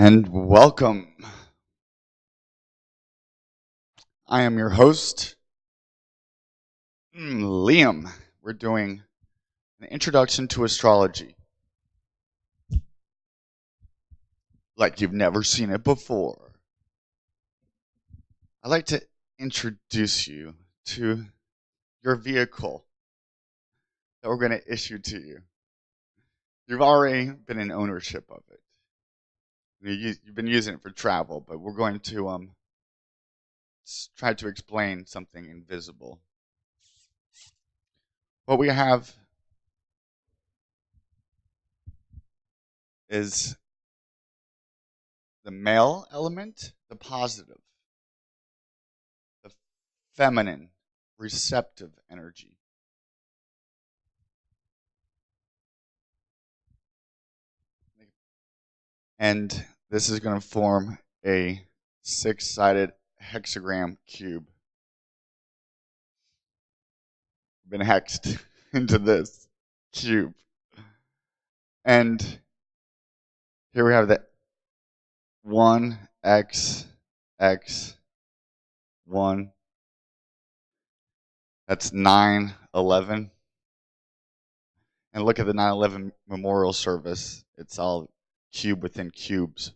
And welcome. I am your host, Liam. We're doing an introduction to astrology like you've never seen it before. I'd like to introduce you to your vehicle that we're going to issue to you. You've already been in ownership of it. You've been using it for travel, but we're going to try to explain something invisible. What we have is the male element, the positive, the feminine, receptive energy. And this is going to form a 6-sided hexagram cube. Been hexed into this cube. And here we have the 1x, x, 1. That's 9/11. And look at the 9/11 memorial service. It's all cube within cubes,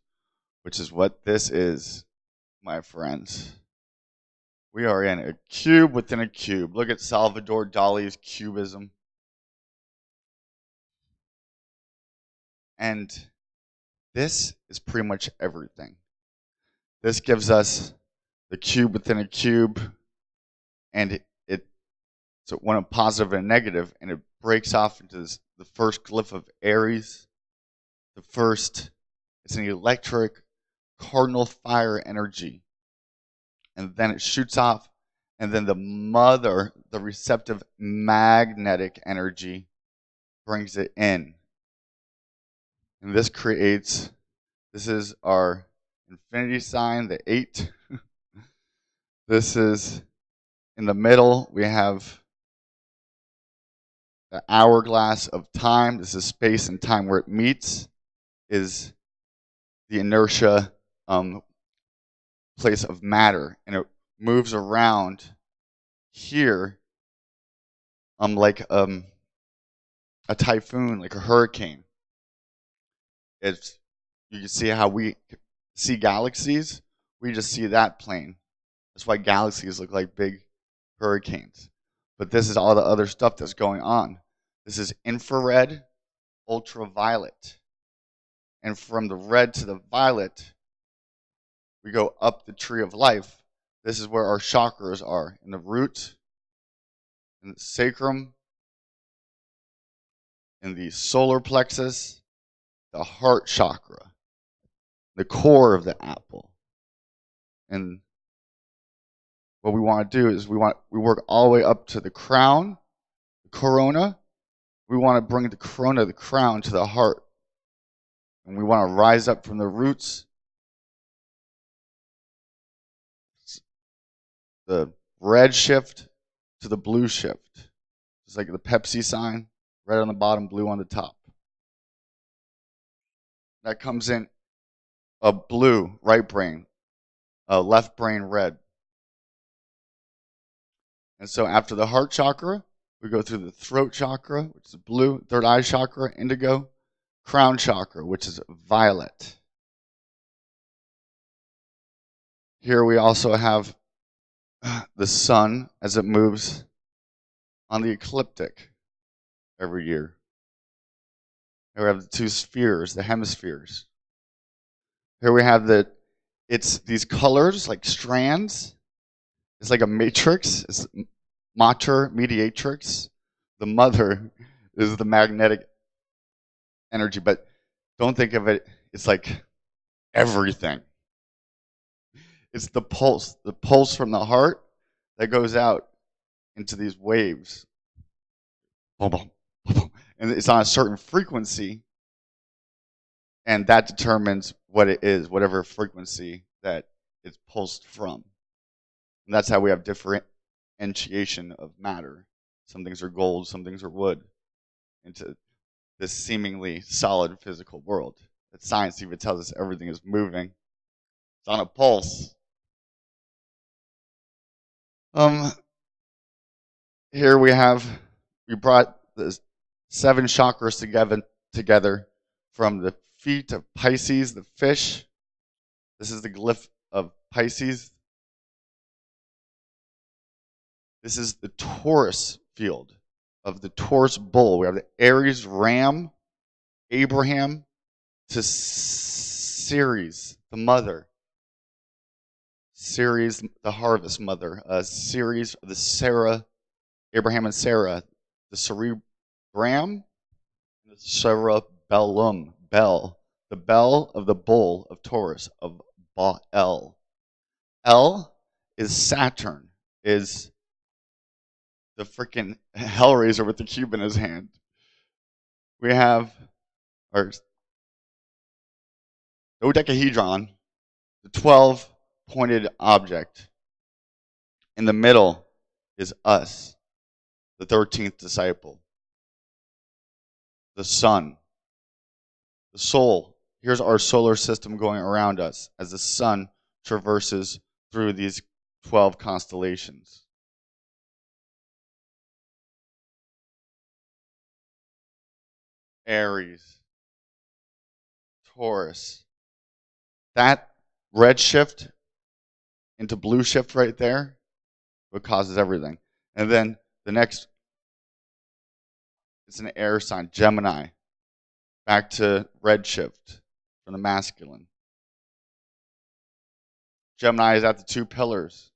which is what this is, my friends. We are in a cube within a cube. Look at Salvador Dali's cubism. And this is pretty much everything. This gives us the cube within a cube, and so one a positive and a negative, and it breaks off into the first glyph of Aries. The first, it's an electric cardinal fire energy. And then it shoots off, and then the mother, the receptive magnetic energy, brings it in. And this is our infinity sign, the 8. This is, in the middle, we have the hourglass of time. This is space and time where it meets, is the inertia place of matter. And it moves around here like a typhoon, like a hurricane. You can see how we see galaxies. We just see that plane. That's why galaxies look like big hurricanes. But this is all the other stuff that's going on. This is infrared, ultraviolet. And from the red to the violet, we go up the tree of life. This is where our chakras are, in the root, in the sacrum, in the solar plexus, the heart chakra, the core of the apple. And what we want to do is we work all the way up to the crown, the corona. We want to bring the corona, the crown, to the heart. And we want to rise up from the roots, the red shift to the blue shift. It's like the Pepsi sign, red on the bottom, blue on the top. That comes in a blue, right brain, a left brain, red. And so after the heart chakra, we go through the throat chakra, which is blue, third eye chakra, indigo, crown chakra, which is violet. Here we also have the sun as it moves on the ecliptic every year. Here we have the two spheres, the hemispheres. Here we have it's these colors like strands. It's like a matrix. It's mater mediatrix. The mother is the magnetic energy, but don't think of it, it's like everything. It's the pulse from the heart that goes out into these waves. Boom, boom, boom, boom. And it's on a certain frequency, and that determines what it is, whatever frequency that it's pulsed from. And that's how we have differentiation of matter. Some things are gold, some things are wood, into this seemingly solid physical world. That science even tells us everything is moving. It's on a pulse. Here we brought the 7 chakras together from the feet of Pisces, the fish. This is the glyph of Pisces. This is the Torus field of the Torus bull. We have the Aries ram, Abraham, to Ceres, the mother. Ceres, the harvest mother. Ceres, the Sarah, Abraham and Sarah, the cerebrum, the cerebellum, bell, the bell of the bull of Taurus, of Baal. El is Saturn, is the freaking Hellraiser with the cube in his hand. We have our dodecahedron, the 12-pointed object. In the middle is us, the 13th disciple, the sun, the soul. Here's our solar system going around us as the sun traverses through these 12 constellations. Aries, Taurus. That red shift into blue shift right there, what causes everything. And then the next, it's an air sign, Gemini. Back to red shift from the masculine. Gemini is at the 2 pillars,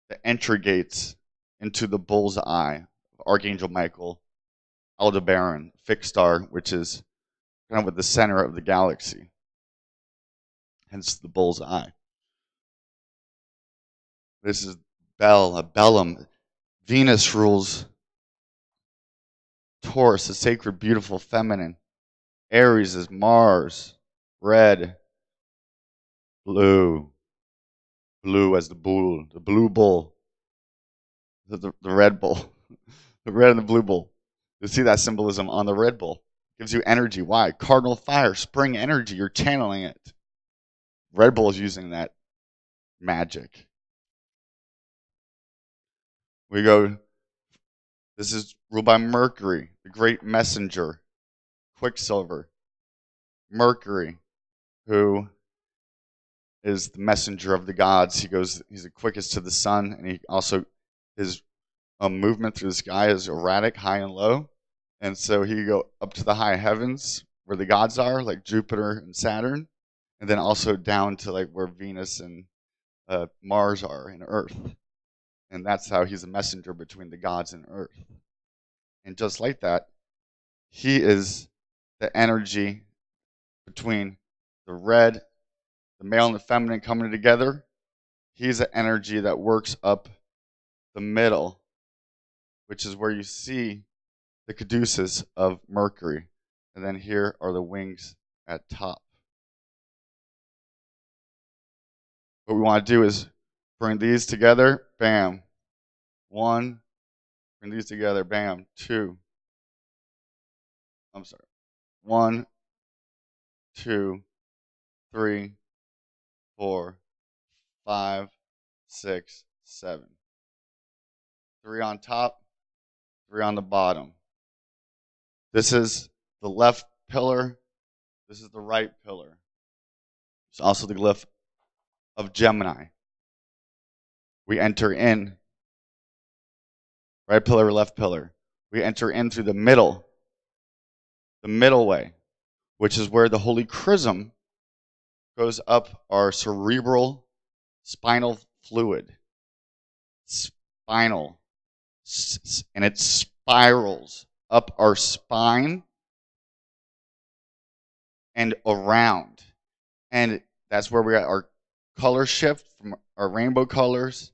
the entry gates into the bull's eye of Archangel Michael, Aldebaran, fixed star, which is kind of at the center of the galaxy, hence the bull's eye. This is bellum. Venus rules Taurus, the sacred, beautiful, feminine. Aries is Mars, red, blue as the bull, the blue bull, the red bull, the red and the blue bull. You see that symbolism on the red bull. Gives you energy. Why? Cardinal fire, spring energy. You're channeling it. Red Bull is using that magic. We go, this is ruled by Mercury, the great messenger, Quicksilver. Mercury, who is the messenger of the gods. He's the quickest to the sun, and he also, his movement through the sky is erratic, high and low. And so he can go up to the high heavens where the gods are, like Jupiter and Saturn, and then also down to like where Venus and Mars are and Earth. And that's how he's a messenger between the gods and Earth. And just like that, he is the energy between the red, the male and the feminine coming together. He's the energy that works up the middle, which is where you see the caduceus of Mercury. And then here are the wings at top. What we want to do is bring these together, bam. 1, bring these together, bam. 2. 1, 2, 3, 4, 5, 6, 7. 3 on top, 3 on the bottom. This is the left pillar. This is the right pillar. It's also the glyph of Gemini. We enter in, right pillar, left pillar. We enter in through the middle way, which is where the holy chrism goes up our cerebral spinal fluid. Spinal. And it spirals up our spine and around. And that's where we got our color shift from our rainbow colors.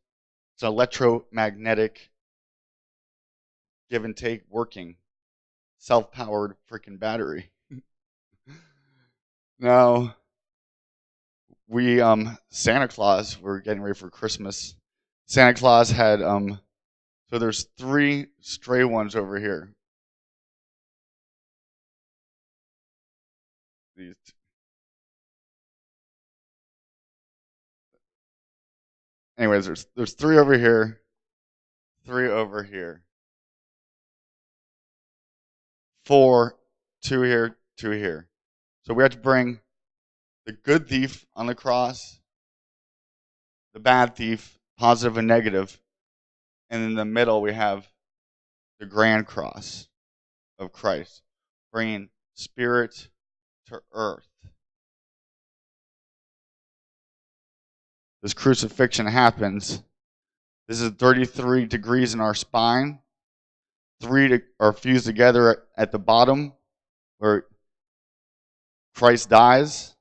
It's an electromagnetic give and take working, self-powered freaking battery. Now, we, Santa Claus, we're getting ready for Christmas. Santa Claus had, so there's 3 stray ones over here. These anyways, there's 3 over here, 3 over here, 4, 2 here, 2 here. So we have to bring the good thief on the cross, the bad thief, positive and negative, and in the middle we have the grand cross of Christ, bringing spirit to earth. This crucifixion happens. This is 33 degrees in our spine. 3 are fused together at the bottom where Christ dies,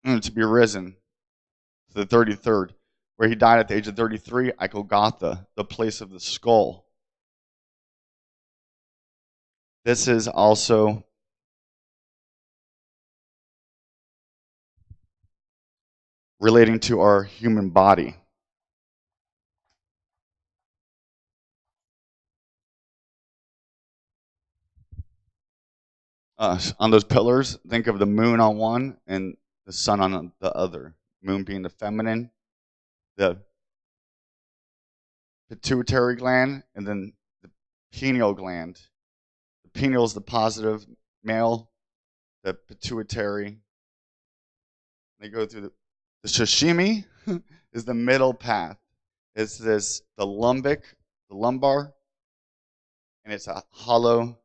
and to be risen to the 33rd, where he died at the age of 33 at Golgotha, the place of the skull. This is also relating to our human body. On those pillars, think of the moon on one and the sun on the other. Moon being the feminine, the pituitary gland, and then the pineal gland. The pineal is the positive male, the pituitary. They go through the sashimi is the middle path. It's the lumbar, and it's a hollow,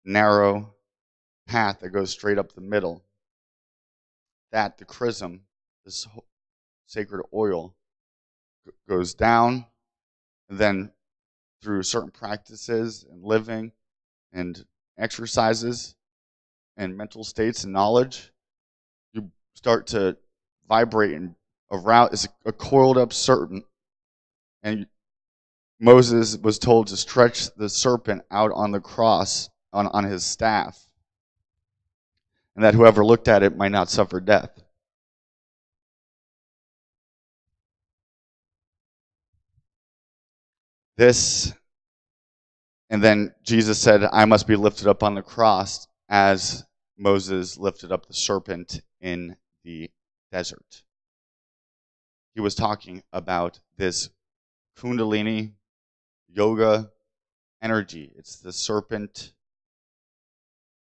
narrow path that goes straight up the middle. That, the chrism, this sacred oil, goes down, and then through certain practices and living and exercises and mental states and knowledge, you start to vibrate and around. It's a coiled up serpent, and Moses was told to stretch the serpent out on the cross on his staff, and that whoever looked at it might not suffer death. This, and then Jesus said, I must be lifted up on the cross as Moses lifted up the serpent in the desert. He was talking about this Kundalini yoga energy. It's the serpent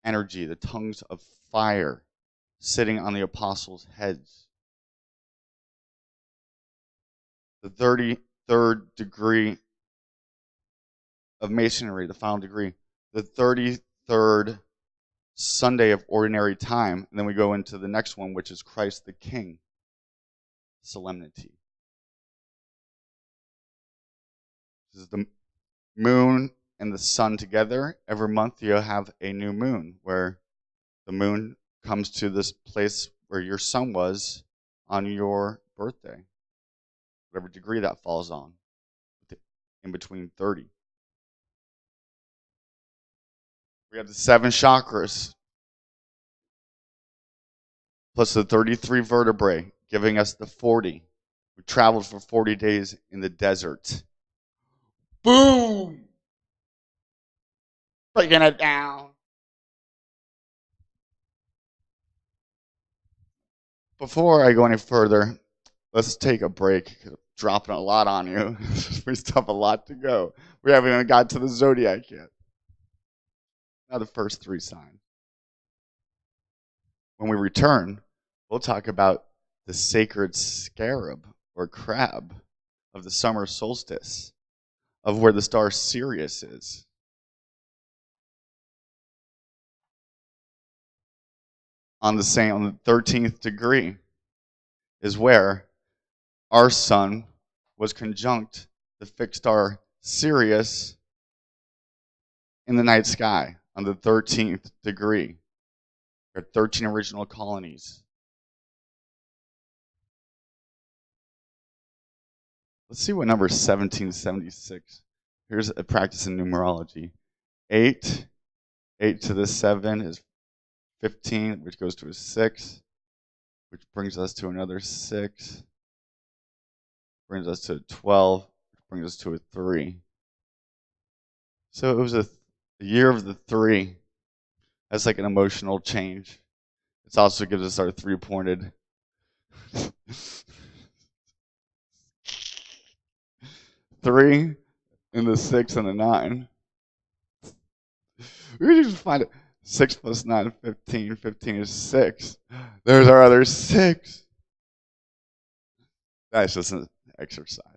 energy, the tongues of fire sitting on the apostles' heads. The 33rd degree of Masonry, the final degree, the 33rd Sunday of ordinary time, and then we go into the next one, which is Christ the King, solemnity. This is the moon and the sun together. Every month you have a new moon, where the moon comes to this place where your sun was on your birthday, whatever degree that falls on, in between 30. We have the 7 chakras, plus the 33 vertebrae, giving us the 40. We traveled for 40 days in the desert. Boom! Breaking it down. Before I go any further, let's take a break. Dropping a lot on you. We still have a lot to go. We haven't even got to the zodiac yet. Now the first 3 signs. When we return, we'll talk about the sacred scarab or crab of the summer solstice, of where the star Sirius is. On the 13th degree is where our sun was conjunct the fixed star Sirius in the night sky on the 13th degree. There are 13 original colonies. Let's see what number 1776. Here's a practice in numerology. 8 to the 7 is 15, which goes to a 6, which brings us to another 6, brings us to 12, which brings us to a 3. So it was a year of the 3. That's like an emotional change. It also gives us our 3-pointed 3 and the 6 and the 9. We just find it. 6 plus 9 is 15. 15 is 6. There's our other 6. That's just an exercise.